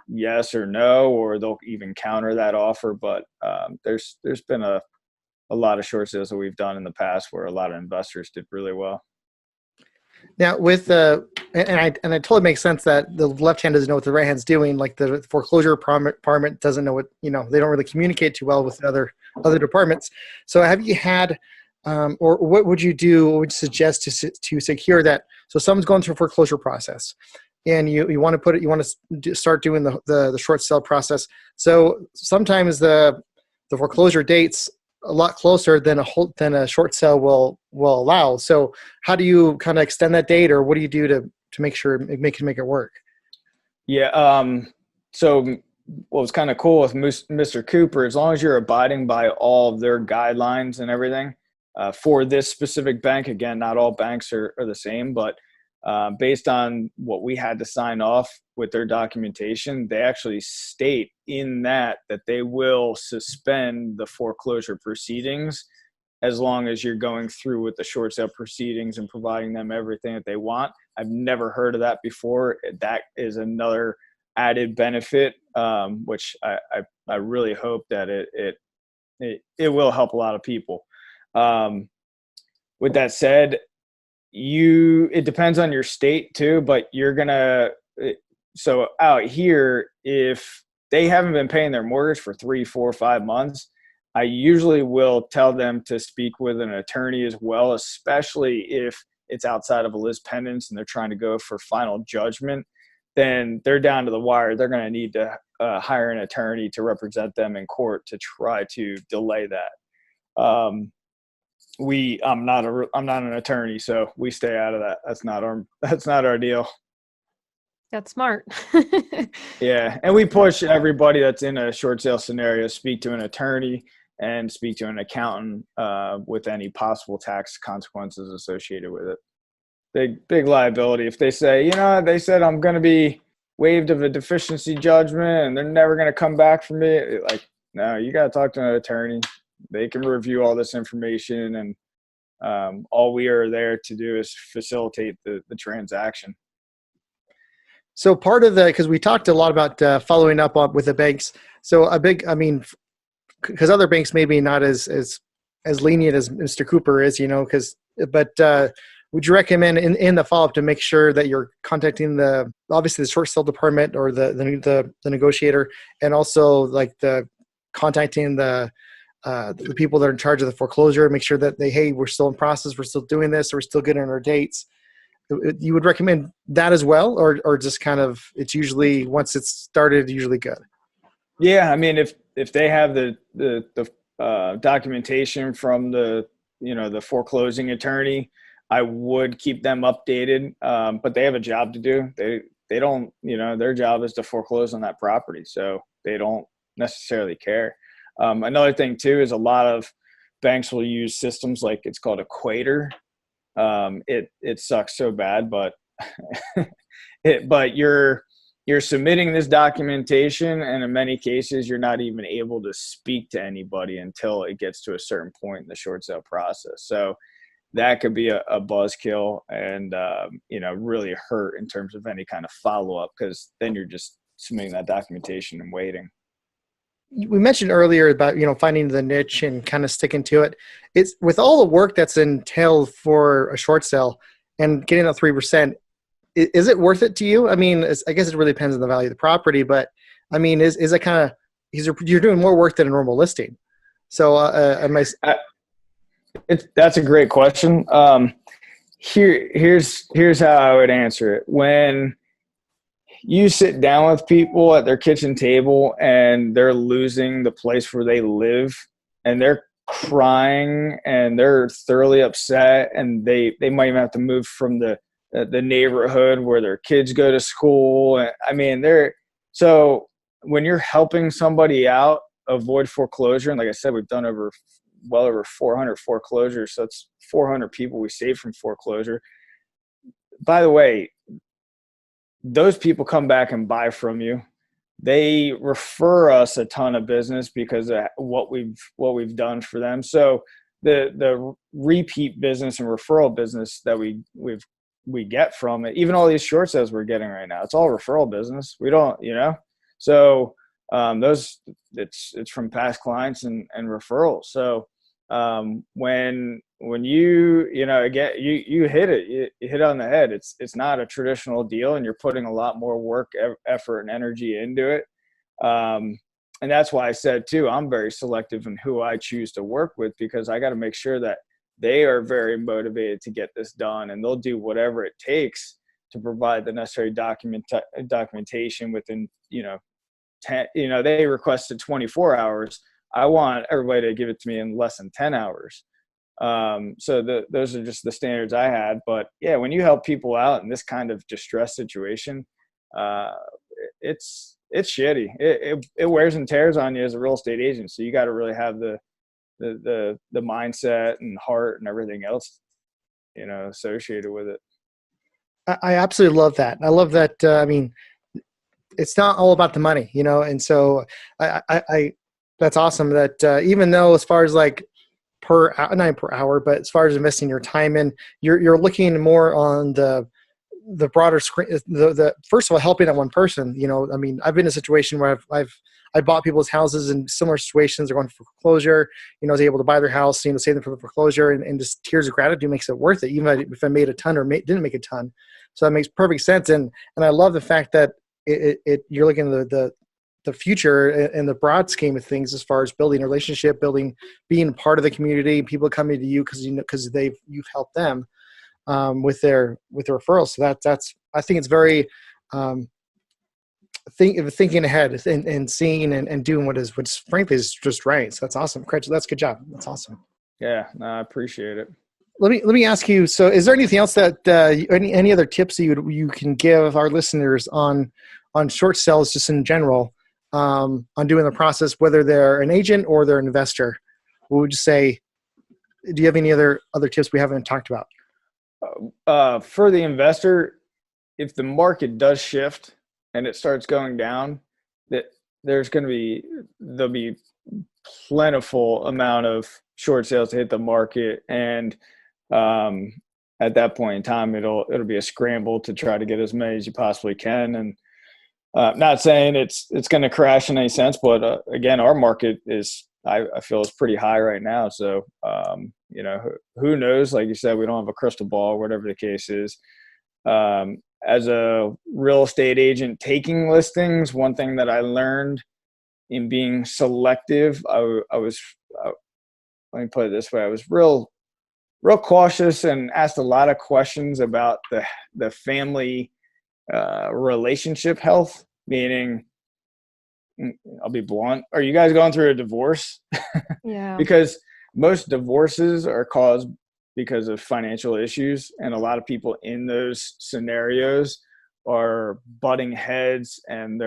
Speaker 1: yes or no, or they'll even counter that offer. But there's been a lot of short sales that we've done in the past where a lot of investors did really well.
Speaker 2: Now, with and it totally makes sense that the left hand doesn't know what the right hand's doing. Like the foreclosure department doesn't know what, they don't really communicate too well with other departments. So, have you had, or what would you do? What would you suggest to secure that? So, someone's going through a foreclosure process, and you want to start doing the short sale process. So sometimes the foreclosure dates a lot closer than a short sale will allow. So how do you kind of extend that date, or what do you do to make sure make it work?
Speaker 1: Yeah. So what was kind of cool with Mr. Cooper, as long as you're abiding by all of their guidelines and everything, for this specific bank, again, not all banks are the same, but based on what we had to sign off with their documentation, they actually state in that they will suspend the foreclosure proceedings as long as you're going through with the short sale proceedings and providing them everything that they want. I've never heard of that before. That is another added benefit, which I really hope that it will help a lot of people. With that said, it depends on your state too, but so out here, if they haven't been paying their mortgage for 3, 4, 5 months, I usually will tell them to speak with an attorney as well, especially if it's outside of a lis pendens and they're trying to go for final judgment. Then they're down to the wire. They're going to need to hire an attorney to represent them in court to try to delay that. I'm not an attorney, so we stay out of that. That's not our deal.
Speaker 3: That's smart.
Speaker 1: Yeah, and we push everybody that's in a short sale scenario speak to an attorney and speak to an accountant with any possible tax consequences associated with it. Big liability if they say, they said I'm going to be waived of a deficiency judgment and they're never going to come back for me. Like, no, you got to talk to an attorney. They can review all this information, and all we are there to do is facilitate the transaction.
Speaker 2: So part of because we talked a lot about following up with the banks. So because other banks may be not as lenient as Mr. Cooper is, but would you recommend in the follow-up to make sure that you're contacting obviously the short sale department or the negotiator, and also like contacting the people that are in charge of the foreclosure, make sure that hey, we're still in process, we're still doing this, we're still getting our dates. You would recommend that as well, or just kind of it's usually once it's started, usually good?
Speaker 1: Yeah, I mean, if they have the documentation from the foreclosing attorney, I would keep them updated. But they have a job to do. They don't, their job is to foreclose on that property, so they don't necessarily care. Another thing too is a lot of banks will use systems like it's called Equator. It sucks so bad, but but you're submitting this documentation, and in many cases you're not even able to speak to anybody until it gets to a certain point in the short sale process. So that could be a buzzkill and really hurt in terms of any kind of follow-up, because then you're just submitting that documentation and waiting.
Speaker 2: we mentioned earlier about, finding the niche and kind of sticking to it. It's with all the work that's entailed for a short sale and getting that 3%. Is it worth it to you? I mean, I guess it really depends on the value of the property, but I mean, is it kind of, you're doing more work than a normal listing. So am I?
Speaker 1: That's a great question. Here's how I would answer it. When you sit down with people at their kitchen table and they're losing the place where they live and they're crying and they're thoroughly upset, and they might even have to move from the neighborhood where their kids go to school. I mean, so when you're helping somebody out avoid foreclosure, and like I said, we've done well over 400 foreclosures, so it's 400 people we saved from foreclosure. By the way, those people come back and buy from you. They refer us a ton of business because of what we've done for them. So the repeat business and referral business that we get from it, even all these short sales we're getting right now, it's all referral business. We don't, so it's from past clients and referrals. So when you again, you hit it, you hit it on the head. It's not a traditional deal, and you're putting a lot more work, effort, and energy into it. And that's why I said too, I'm very selective in who I choose to work with, because I got to make sure that they are very motivated to get this done, and they'll do whatever it takes to provide the necessary documentation within, 10, they requested 24 hours. I want everybody to give it to me in less than 10 hours. So those are just the standards I had. But yeah, when you help people out in this kind of distress situation, it's shitty. It wears and tears on you as a real estate agent. So you got to really have the mindset and heart and everything else, associated with it.
Speaker 2: I absolutely love that. I love that. I mean, it's not all about the money, and so I that's awesome that even though as far as like not per hour, but as far as investing your time in, you're looking more on the broader screen, the first of all, helping that one person. I mean, I've been in a situation where I bought people's houses in similar situations. They're going for foreclosure. I was able to buy their house, save them for the foreclosure, and just tears of gratitude makes it worth it, even if I made a ton or didn't make a ton. So that makes perfect sense. And I love the fact that you're looking at the future and the broad scheme of things, as far as building a relationship, being part of the community, people coming to you because you've helped them with their referrals. So that's I think it's very thinking ahead and seeing and doing what's frankly is just right. So that's awesome. That's good job. That's awesome.
Speaker 1: Yeah, no, I appreciate it.
Speaker 2: Let me ask you. So, is there anything else that any other tips that you can give our listeners on short sales, just in general, on doing the process, whether they're an agent or they're an investor? What would you say? Do you have any other tips we haven't talked about?
Speaker 1: For the investor, if the market does shift and it starts going down, there'll be plentiful amount of short sales to hit the market, and at that point in time, it'll be a scramble to try to get as many as you possibly can. And not saying it's going to crash in any sense, but again, our market I feel is pretty high right now. So who knows? Like you said, we don't have a crystal ball, whatever the case is. As a real estate agent taking listings, one thing that I learned in being selective, let me put it this way, I was real cautious and asked a lot of questions about the family relationship health, meaning, I'll be blunt, are you guys going through a divorce?
Speaker 3: Yeah.
Speaker 1: Because most divorces are caused because of financial issues, and a lot of people in those scenarios are butting heads, and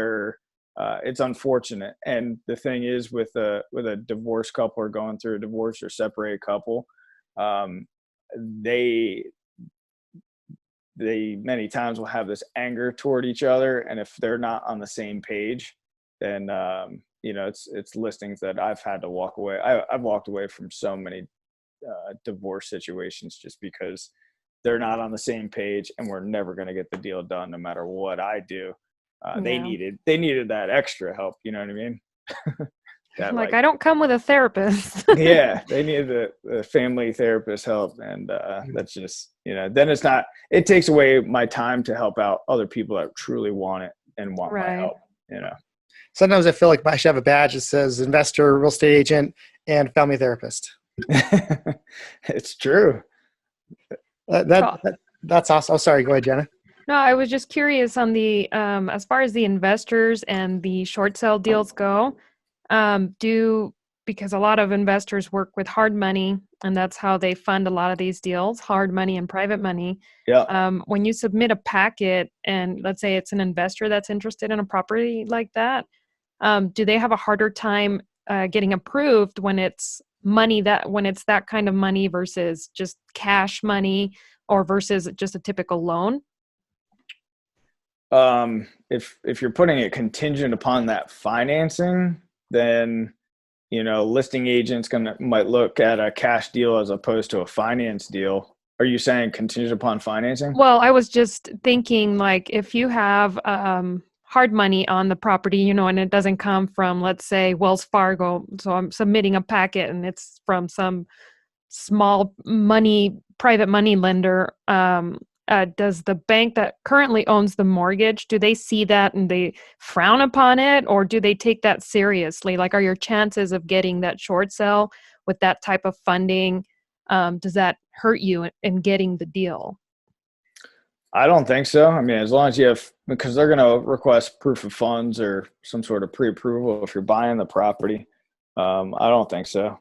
Speaker 1: it's unfortunate. And the thing is, with a divorced couple or going through a divorce or separated couple, they many times will have this anger toward each other, and if they're not on the same page, then it's listings that I've had to walk away. I've walked away from so many divorce situations just because they're not on the same page, and we're never going to get the deal done no matter what I do. They needed that extra help. You know what I mean? that
Speaker 3: Like,
Speaker 1: like,
Speaker 3: I don't come with a therapist.
Speaker 1: yeah, they need the family therapist help. And that's just, then it takes away my time to help out other people that truly want it and want my
Speaker 3: Right.
Speaker 1: help.
Speaker 2: Sometimes I feel like I should have a badge that says investor, real estate agent, and family therapist.
Speaker 1: It's true.
Speaker 3: So,
Speaker 2: That's awesome. Oh, sorry. Go ahead, Jenna.
Speaker 3: no, I was just curious on the as far as the investors and the short sale deals go. Do because a lot of investors work with hard money, and that's how they fund a lot of these deals, hard money and private money.
Speaker 1: Yeah.
Speaker 3: When you submit a packet, and let's say it's an investor that's interested in a property like that, do they have a harder time getting approved when it's when it's that kind of money versus just cash money or versus just a typical loan?
Speaker 1: If you're putting it contingent upon that financing, then listing agents might look at a cash deal as opposed to a finance deal. Are you saying contingent upon financing?
Speaker 3: Well, I was just thinking, like, if you have hard money on the property, and it doesn't come from, let's say, Wells Fargo. So I'm submitting a packet and it's from some small private money lender. Does the bank that currently owns the mortgage, do they see that and they frown upon it, or do they take that seriously? Like, are your chances of getting that short sale with that type of funding, does that hurt you in getting the deal?
Speaker 1: I don't think so. I mean, as long as because they're going to request proof of funds or some sort of pre-approval if you're buying the property. I don't think so.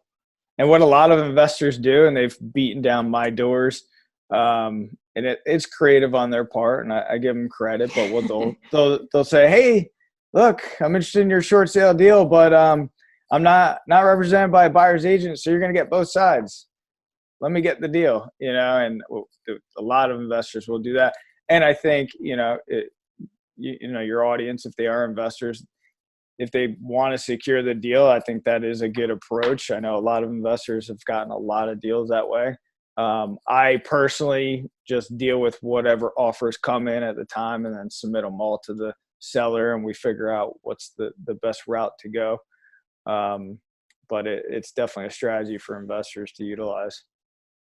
Speaker 1: And what a lot of investors do, and they've beaten down my doors, and it's creative on their part, and I give them credit. But what they'll say, hey, look, I'm interested in your short sale deal, but I'm not represented by a buyer's agent, so you're going to get both sides. Let me get the deal, and a lot of investors will do that. And I think, your audience, if they are investors, if they want to secure the deal, I think that is a good approach. I know a lot of investors have gotten a lot of deals that way. I personally just deal with whatever offers come in at the time and then submit them all to the seller, and we figure out what's the best route to go. But it's definitely a strategy for investors to utilize.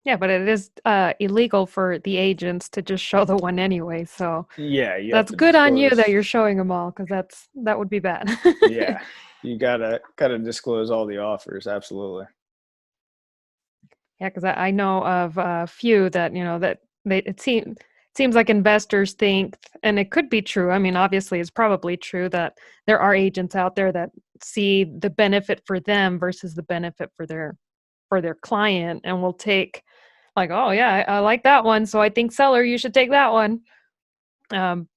Speaker 3: Yeah, but it is illegal for the agents to just show the one anyway. So
Speaker 1: Yeah, you have
Speaker 3: that's
Speaker 1: to
Speaker 3: good on you that
Speaker 1: disclose.
Speaker 3: you're showing them all, because that would be bad.
Speaker 1: Yeah, you gotta disclose all the offers. Absolutely.
Speaker 3: Yeah, because I know of a few that that it seems like investors think, and it could be true. I mean, obviously, it's probably true that there are agents out there that see the benefit for them versus the benefit for their client, and will take, like, oh yeah, I like that one, so I think seller, you should take that one.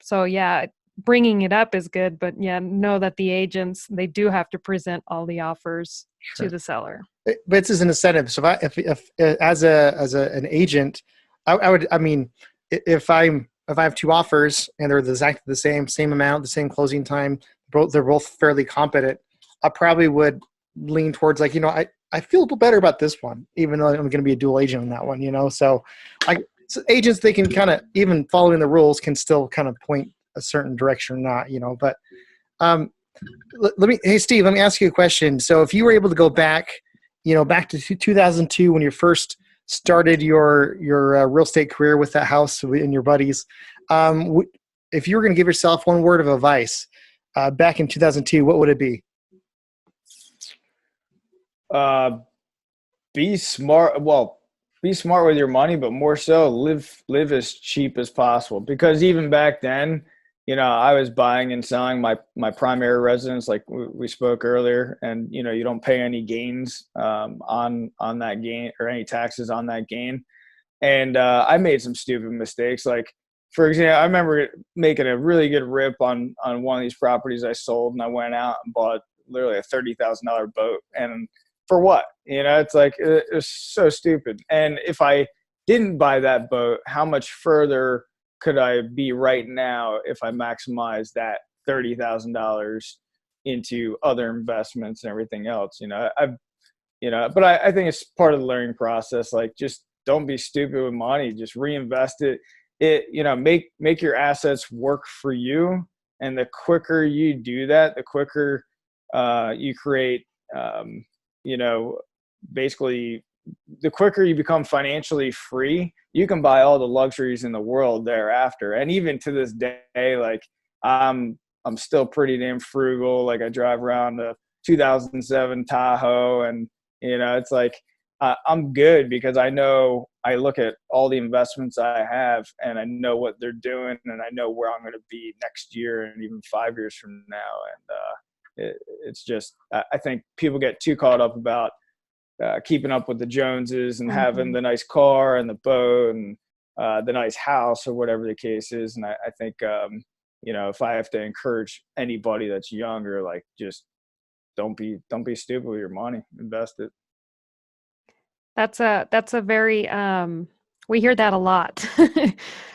Speaker 3: So yeah, bringing it up is good, but yeah, know that the agents, they do have to present all the offers to
Speaker 2: Sure.
Speaker 3: the seller.
Speaker 2: But it's an incentive. So if as an agent, I mean, if I have two offers and they're exactly the same amount, the same closing time, they're both fairly competent, I probably would lean towards, like, I feel a little better about this one, even though I'm going to be a dual agent on that one, So agents, they can kind of, even following the rules, can still kind of point a certain direction or not. But hey, Steve, let me ask you a question. So if you were able to go back, back to 2002 when you first started your real estate career with that house and your buddies, if you were going to give yourself one word of advice back in 2002, what would it be?
Speaker 1: Be smart. Well, be smart with your money, but more so live as cheap as possible. Because even back then, I was buying and selling my primary residence, like we spoke earlier, and you don't pay any gains on that gain, or any taxes on that gain. And I made some stupid mistakes. Like, for example, I remember making a really good rip on one of these properties I sold, and I went out and bought literally a $30,000 boat. And for what? It's like, it was so stupid. And if I didn't buy that boat, how much further could I be right now if I maximize that $30,000 into other investments and everything else? But I think it's part of the learning process. Like, just don't be stupid with money. Just reinvest it. Make your assets work for you. And the quicker you do that, the quicker you create um, you know, basically the quicker you become financially free, you can buy all the luxuries in the world thereafter. And even to this day, like I'm still pretty damn frugal. Like I drive around a 2007 Tahoe, and it's like I'm good because I know I look at all the investments I have, and I know what they're doing, and I know where I'm going to be next year and even 5 years from now. And it's just I think people get too caught up about keeping up with the Joneses and having the nice car and the boat and the nice house or whatever the case is. And I think, if I have to encourage anybody that's younger, like just don't be stupid with your money, invest it.
Speaker 3: That's a very we hear that a lot.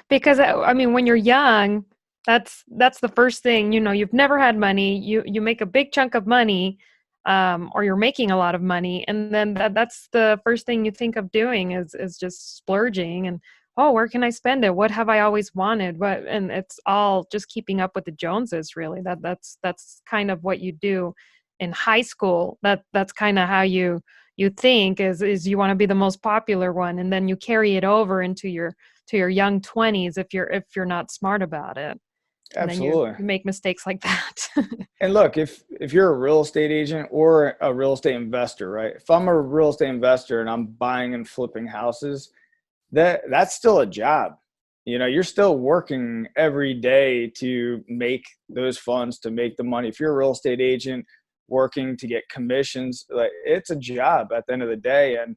Speaker 3: Because I mean when you're young, that's the first thing, you've never had money, you make a big chunk of money, or you're making a lot of money, and then that's the first thing you think of doing is just splurging, and oh, where can I spend it? What have I always wanted? And it's all just keeping up with the Joneses, really. That's kind of what you do in high school. That's kind of how you think is you want to be the most popular one, and then you carry it over into your young 20s if you're not smart about it, and then you
Speaker 1: Absolutely.
Speaker 3: make mistakes like that.
Speaker 1: And look, if you're a real estate agent or a real estate investor, right? If I'm a real estate investor and I'm buying and flipping houses, that's still a job. You're still working every day to make those funds, to make the money. If you're a real estate agent working to get commissions, like it's a job at the end of the day. And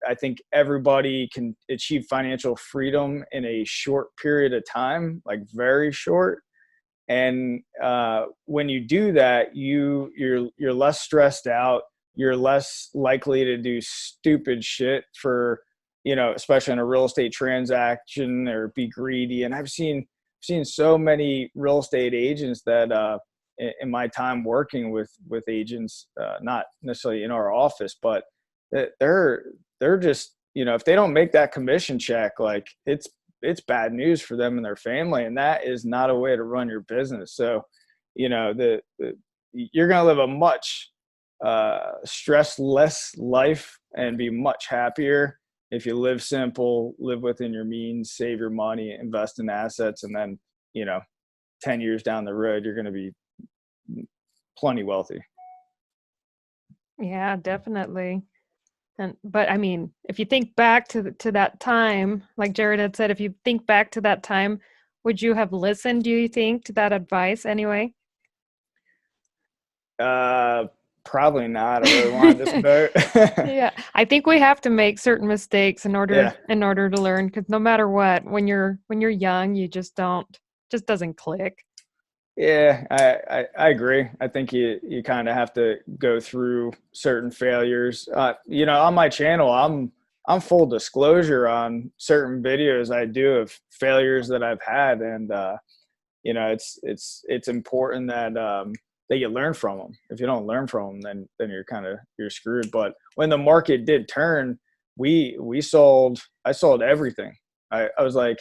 Speaker 1: I think everybody can achieve financial freedom in a short period of time, like very short. And when you do that, you're less stressed out. You're less likely to do stupid shit for, especially in a real estate transaction, or be greedy. And I've seen so many real estate agents that in my time working with agents, not necessarily in our office, but they're just, if they don't make that commission check, like it's bad news for them and their family, and that is not a way to run your business. So, you're going to live a much stress-less life and be much happier if you live simple, live within your means, save your money, invest in assets, and then 10 years down the road, you're going to be plenty wealthy.
Speaker 3: Yeah, definitely. But I mean, if you think back to that time, like Jared had said, if you think back to that time, would you have listened, do you think, to that advice anyway?
Speaker 1: Probably not. I really wanted this boat.
Speaker 3: Yeah, I think we have to make certain mistakes in order
Speaker 1: Yeah.
Speaker 3: to learn, because no matter what, when you're young, you just doesn't click.
Speaker 1: Yeah, I agree. I think you kind of have to go through certain failures. On my channel, I'm full disclosure on certain videos I do of failures that I've had, and it's important that you learn from them. If you don't learn from them, then you're screwed. But when the market did turn, I sold everything. I was like,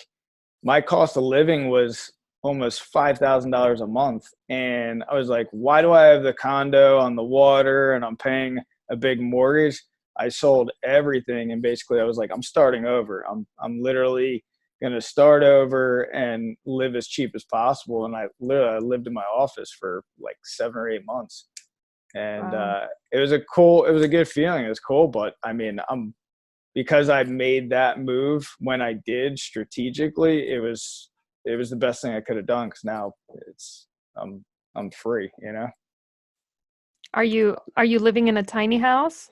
Speaker 1: my cost of living was almost $5,000 a month. And I was like, why do I have the condo on the water and I'm paying a big mortgage? I sold everything. And basically I was like, I'm starting over. I'm literally going to start over and live as cheap as possible. And I literally lived in my office for like 7 or 8 months. And
Speaker 3: Wow.
Speaker 1: it was a good feeling. It was cool. But I mean, because I made that move when I did strategically, it was the best thing I could have done, because now I'm free.
Speaker 3: Are you living in a tiny house?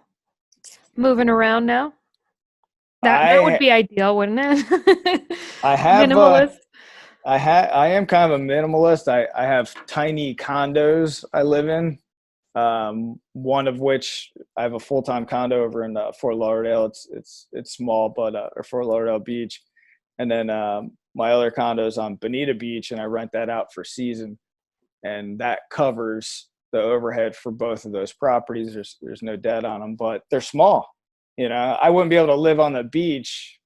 Speaker 3: Moving around now? That would
Speaker 1: I
Speaker 3: be ideal, wouldn't it?
Speaker 1: I have
Speaker 3: Minimalist.
Speaker 1: I am kind of a minimalist. I have tiny condos I live in. One of which I have a full-time condo over in Fort Lauderdale. It's small, but or Fort Lauderdale Beach, and then my other condo is on Bonita Beach, and I rent that out for season, and that covers the overhead for both of those properties. There's no debt on them, but they're small. I wouldn't be able to live on the beach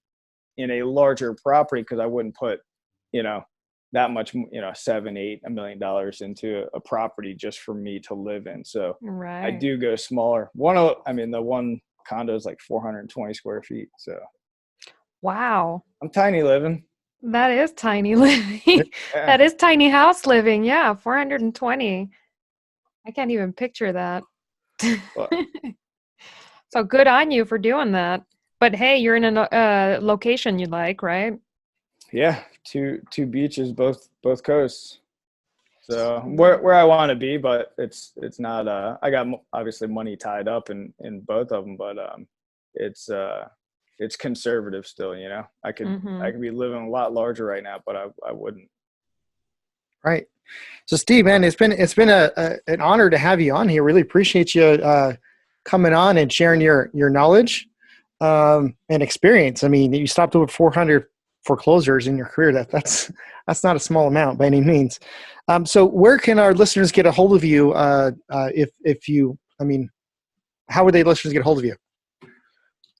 Speaker 1: in a larger property because I wouldn't put, you know, that much, $7-8 million into a property just for me to live in. So
Speaker 3: Right.
Speaker 1: I do go smaller. The one condo is like 420 square feet. So
Speaker 3: Wow.
Speaker 1: I'm tiny living.
Speaker 3: That is tiny living.
Speaker 1: Yeah.
Speaker 3: That is tiny house living. Yeah, 420. I can't even picture that.
Speaker 1: But,
Speaker 3: So good on you for doing that. But hey, you're in a location you like, right?
Speaker 1: yeah, two beaches, both coasts. So where I want to be, but it's not. I got obviously money tied up in both of them, but it's conservative still. I could be living a lot larger right now, but I wouldn't.
Speaker 2: Right. So Steve, man, it's been an honor to have you on here. Really appreciate you coming on and sharing your knowledge and experience. I mean, you stopped over 400 foreclosures in your career. That's not a small amount by any means. So where can our listeners get a hold of you? If you, how would listeners get a hold of you?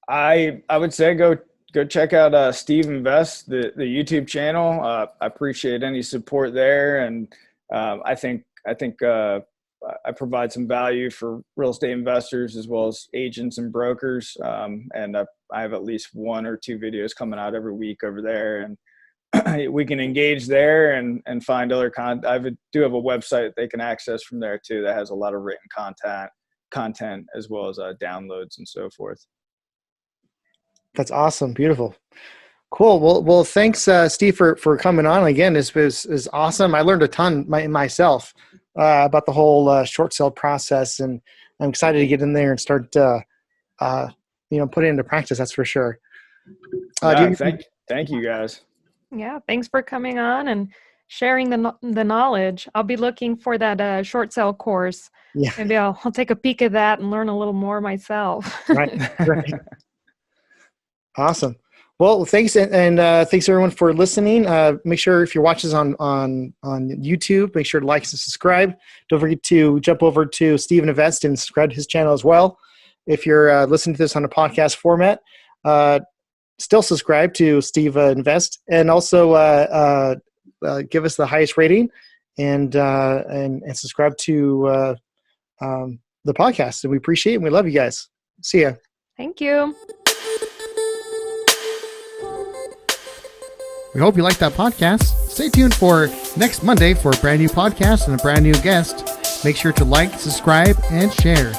Speaker 1: I would say go check out Steve Invest, the YouTube channel. I appreciate any support there, and I think I provide some value for real estate investors as well as agents and brokers. And I have at least 1 or 2 videos coming out every week over there, and we can engage there and find other content. I do have a website that they can access from there too that has a lot of written content as well as downloads and so forth.
Speaker 2: That's awesome. Beautiful. Cool. Well, thanks, Steve, for coming on again. This was awesome. I learned a ton myself about the whole short sale process, and I'm excited to get in there and start, put it into practice. That's for sure.
Speaker 1: Thank you guys.
Speaker 3: Yeah, thanks for coming on and sharing the knowledge. I'll be looking for that short sale course.
Speaker 2: Yeah.
Speaker 3: Maybe I'll take a peek at that and learn a little more myself.
Speaker 2: Right. Awesome. Well, thanks, and thanks everyone for listening. Make sure if you're watching this on YouTube, make sure to like and subscribe. Don't forget to jump over to Steve Invest and subscribe to his channel as well. If you're listening to this on a podcast format, still subscribe to Steve Invest, and also give us the highest rating and subscribe to the podcast. And we appreciate it, and we love you guys. See ya.
Speaker 3: Thank you.
Speaker 2: We hope you liked that podcast. Stay tuned for next Monday for a brand new podcast and a brand new guest. Make sure to like, subscribe, and share.